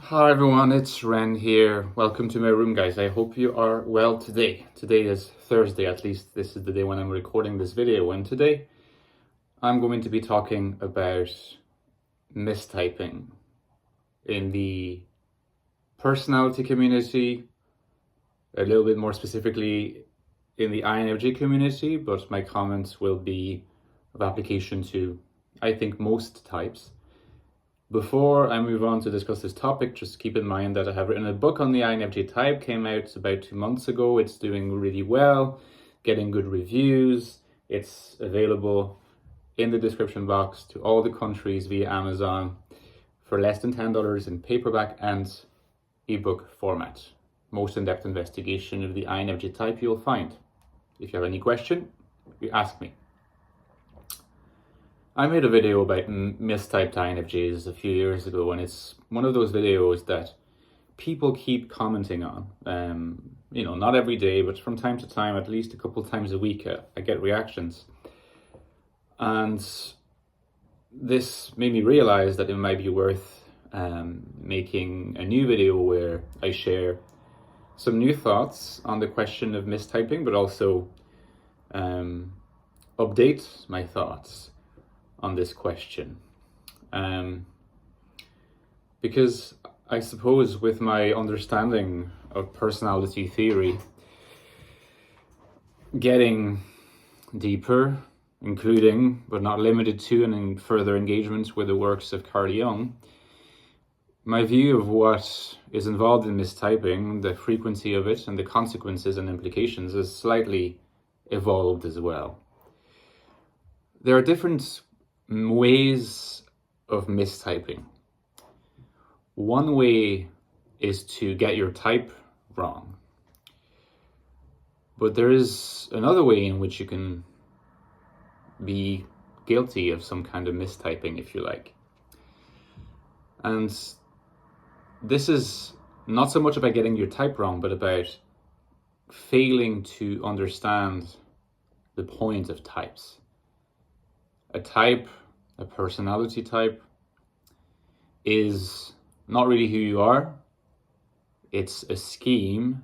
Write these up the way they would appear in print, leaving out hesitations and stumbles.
Hi everyone, it's Ren here. Welcome to my room, guys. I hope you are well today. Today is Thursday, at least this is the day when I'm recording this video. And today I'm going to be talking about mistyping in the personality community, a little bit more specifically in the INFJ community, but my comments will be of application to, I think, most types. Before I move on to discuss this topic, just keep in mind that I have written a book on the INFJ type, came out about 2 months ago. It's doing really well, getting good reviews. It's available in the description box to all the countries via Amazon for less than $10 in paperback and ebook format. Most in-depth investigation of the INFJ type you'll find. If you have any question, you ask me. I made a video about mistyped INFJs a few years ago, and it's one of those videos that people keep commenting on. Not every day, but from time to time, at least a couple times a week, I get reactions. And this made me realize that it might be worth making a new video where I share some new thoughts on the question of mistyping, but also update my thoughts on this question, because I suppose with my understanding of personality theory getting deeper, including but not limited to and further engagements with the works of Carl Jung, my view of what is involved in mistyping, the frequency of it and the consequences and implications has slightly evolved as well. There are different ways of mistyping. One way is to get your type wrong, but there is another way in which you can be guilty of some kind of mistyping, if you like. And this is not so much about getting your type wrong, but about failing to understand the point of types. A type, a personality type, is not really who you are. It's a scheme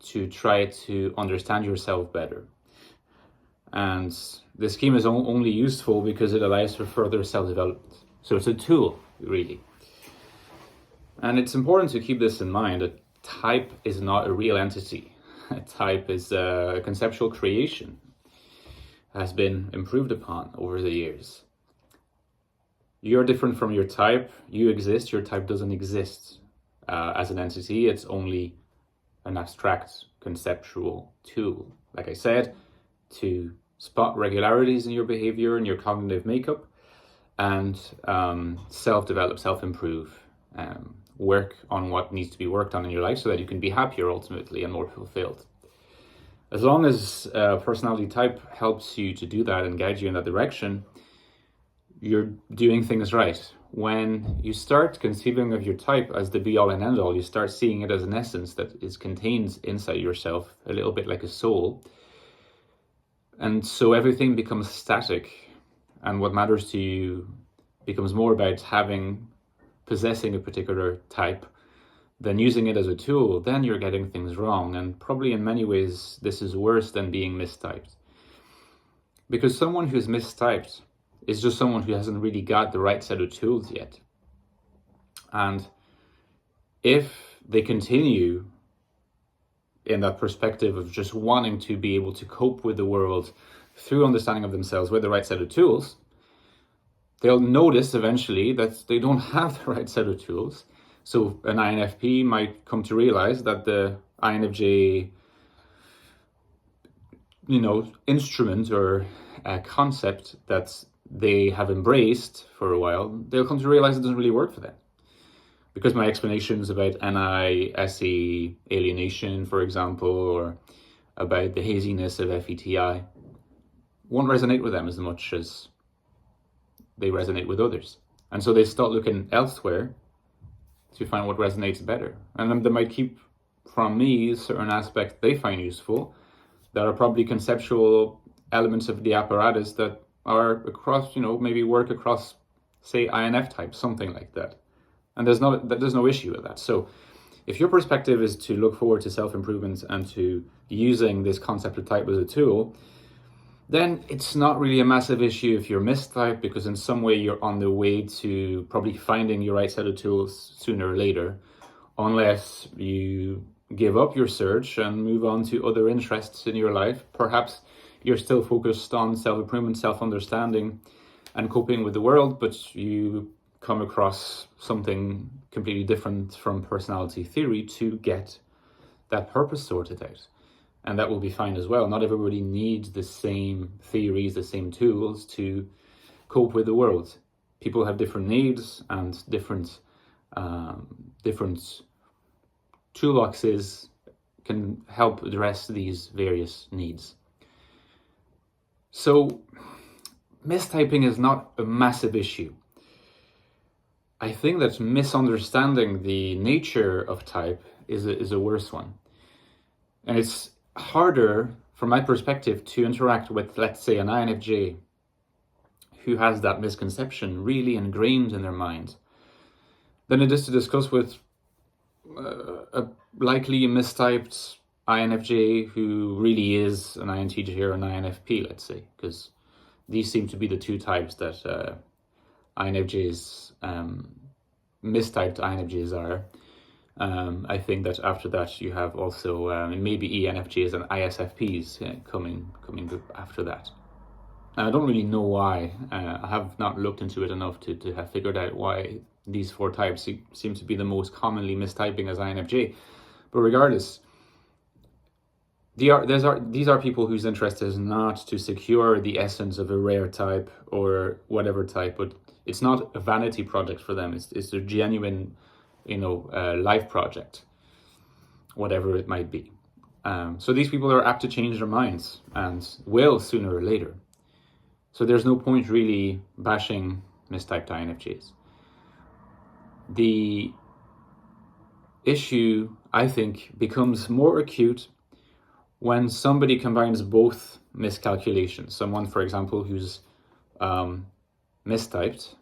to try to understand yourself better. And the scheme is only useful because it allows for further self-development. So it's a tool, really. And it's important to keep this in mind. A type is not a real entity. A type is a conceptual creation, has been improved upon over the years. You're different from your type. You exist. Your type doesn't exist as an entity. It's only an abstract conceptual tool, like I said, to spot regularities in your behavior and your cognitive makeup and self-develop, self-improve, work on what needs to be worked on in your life so that you can be happier ultimately and more fulfilled. As long as personality type helps you to do that and guide you in that direction, you're doing things right. When you start conceiving of your type as the be-all and end-all, you start seeing it as an essence that is contained inside yourself, a little bit like a soul. And so everything becomes static, and what matters to you becomes more about possessing a particular type than using it as a tool. Then you're getting things wrong, and probably in many ways this is worse than being mistyped. Because someone who's mistyped is just someone who hasn't really got the right set of tools yet. And if they continue in that perspective of just wanting to be able to cope with the world through understanding of themselves with the right set of tools, they'll notice eventually that they don't have the right set of tools. So an INFP might come to realize that the INFJ, instrument or concept that they have embraced for a while, they'll come to realize it doesn't really work for them. Because my explanations about NISE alienation, for example, or about the haziness of FETI won't resonate with them as much as they resonate with others. And so they start looking elsewhere to find what resonates better. And then they might keep from me certain aspects they find useful that are probably conceptual elements of the apparatus that are across, maybe work across, say, INF types, something like that. And there's no issue with that. So if your perspective is to look forward to self-improvement and to using this concept of type as a tool, then it's not really a massive issue if you're mistyped, because in some way you're on the way to probably finding your right set of tools sooner or later, unless you give up your search and move on to other interests in your life. Perhaps you're still focused on self-improvement, self-understanding, and coping with the world, but you come across something completely different from personality theory to get that purpose sorted out. And that will be fine as well. Not everybody needs the same theories, the same tools to cope with the world. People have different needs, and different toolboxes can help address these various needs. So mistyping is not a massive issue. I think that misunderstanding the nature of type is a worse one. And it's harder, from my perspective, to interact with, let's say, an INFJ who has that misconception really ingrained in their mind, than it is to discuss with a likely mistyped INFJ who really is an INTJ or an INFP, let's say, because these seem to be the two types that INFJs, mistyped INFJs are. I think that after that you have also maybe ENFJs and ISFPs coming after that. And I don't really know why. I have not looked into it enough to have figured out why these four types seem to be the most commonly mistyping as INFJ. But regardless, these are people whose interest is not to secure the essence of a rare type or whatever type, but it's not a vanity project for them. It's a genuine, life project, whatever it might be. So these people are apt to change their minds, and will sooner or later. So there's no point really bashing mistyped INFJs. The issue, I think, becomes more acute when somebody combines both miscalculations. Someone, for example, who's mistyped,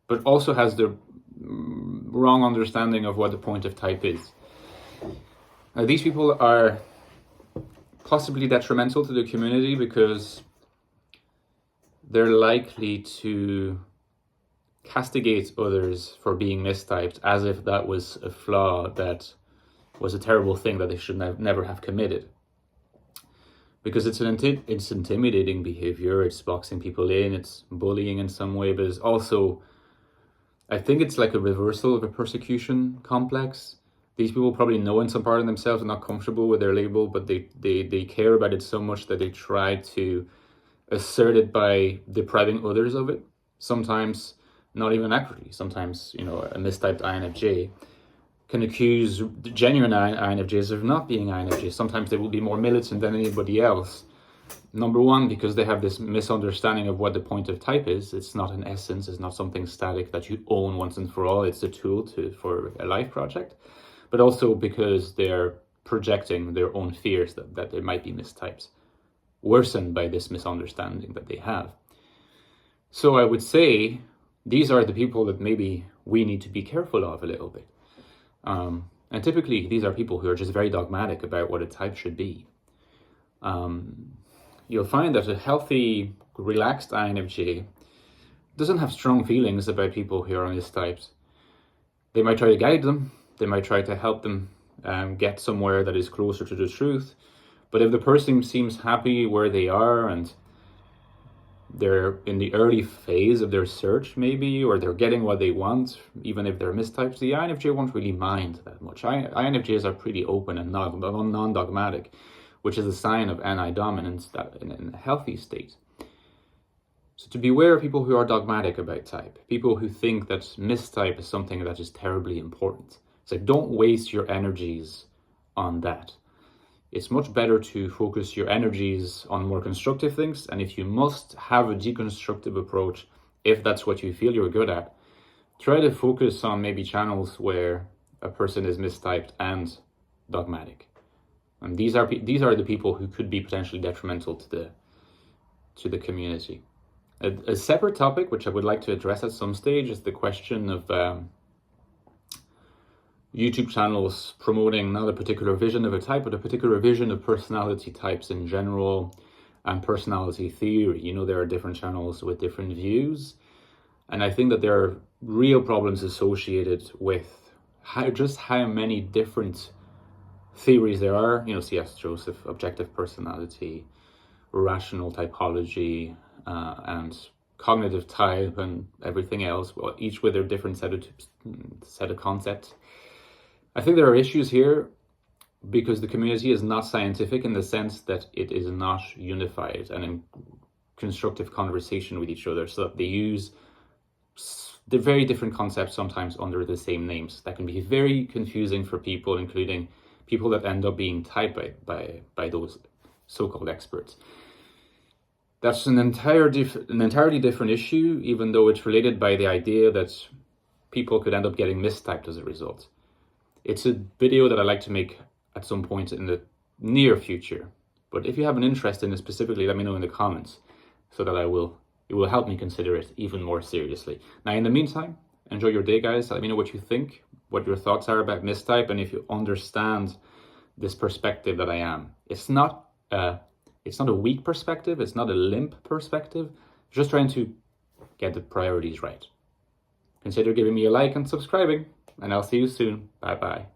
but also has the wrong understanding of what the point of type is. Now, these people are possibly detrimental to the community because they're likely to castigate others for being mistyped as if that was a flaw that was a terrible thing that they should never have committed. Because it's intimidating behavior, it's boxing people in, it's bullying in some way, but it's also, I think it's like a reversal of a persecution complex. These people probably know in some part of themselves are not comfortable with their label, but they care about it so much that they try to assert it by depriving others of it. Sometimes not even accurately. Sometimes, a mistyped INFJ can accuse genuine INFJs of not being INFJs. Sometimes they will be more militant than anybody else. Number one, because they have this misunderstanding of what the point of type is. It's not an essence, it's not something static that you own once and for all. It's a tool for a life project. But also because they're projecting their own fears that they might be mistypes, worsened by this misunderstanding that they have. So I would say these are the people that maybe we need to be careful of a little bit. And typically these are people who are just very dogmatic about what a type should be. You'll find that a healthy, relaxed INFJ doesn't have strong feelings about people who are mistyped. They might try to guide them, they might try to help them get somewhere that is closer to the truth. But if the person seems happy where they are and they're in the early phase of their search maybe, or they're getting what they want, even if they're mistyped, the INFJ won't really mind that much. INFJs are pretty open and non-dogmatic, which is a sign of NI dominance that in a healthy state. So to beware of people who are dogmatic about type, people who think that mistype is something that is terribly important. It's like, don't waste your energies on that. It's much better to focus your energies on more constructive things. And if you must have a deconstructive approach, if that's what you feel you're good at, try to focus on maybe channels where a person is mistyped and dogmatic. And these are the people who could be potentially detrimental to the community. A separate topic, which I would like to address at some stage, is the question of YouTube channels promoting not a particular vision of a type, but a particular vision of personality types in general and personality theory. You know, there are different channels with different views. And I think that there are real problems associated with how many different theories there are. You know, C.S. Joseph, objective personality, rational typology, and cognitive type, and everything else, well, each with their different set of concepts. I think there are issues here because the community is not scientific in the sense that it is not unified and in constructive conversation with each other, so that they use the very different concepts sometimes under the same names. That can be very confusing for people, including people that end up being typed by those so-called experts. That's an entirely different issue, even though it's related by the idea that people could end up getting mistyped as a result. It's a video that I like to make at some point in the near future. But if you have an interest in it specifically, let me know in the comments so that it will help me consider it even more seriously. Now, in the meantime, enjoy your day, guys. Let me know what you think, what your thoughts are about mistype, and if you understand this perspective that I am. It's not a weak perspective. It's not a limp perspective. Just trying to get the priorities right. Consider giving me a like and subscribing, and I'll see you soon. Bye-bye.